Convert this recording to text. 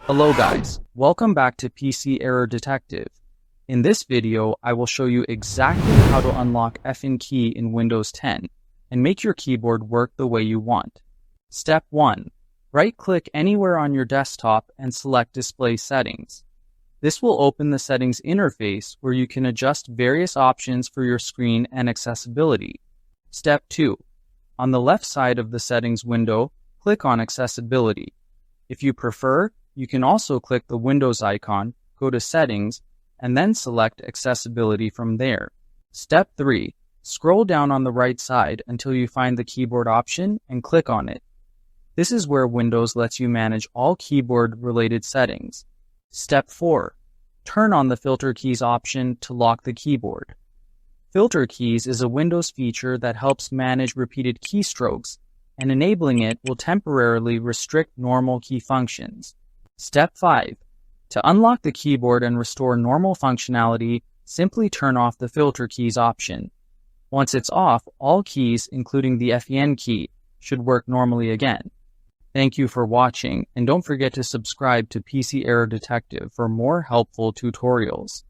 Hello guys, welcome back to PC Error Detective. In this video, I will show you exactly how to unlock Fin key in Windows 10 and make your keyboard work the way you want. Step 1. Right-click anywhere on your desktop and select Display Settings. This will open the settings interface where you can adjust various options for your screen and accessibility. Step 2. On the left side of the settings window, click on Accessibility. If you prefer, you can also click the Windows icon, go to Settings, and then select Accessibility from there. Step 3. Scroll down on the right side until you find the keyboard option and click on it. This is where Windows lets you manage all keyboard-related settings. Step 4. Turn on the Filter Keys option to lock the keyboard. Filter Keys is a Windows feature that helps manage repeated keystrokes, and enabling it will temporarily restrict normal key functions. Step 5. To unlock the keyboard and restore normal functionality, simply turn off the Filter Keys option. Once it's off, all keys, including the Fin key, should work normally again. Thank you for watching, and don't forget to subscribe to PC Error Detective for more helpful tutorials.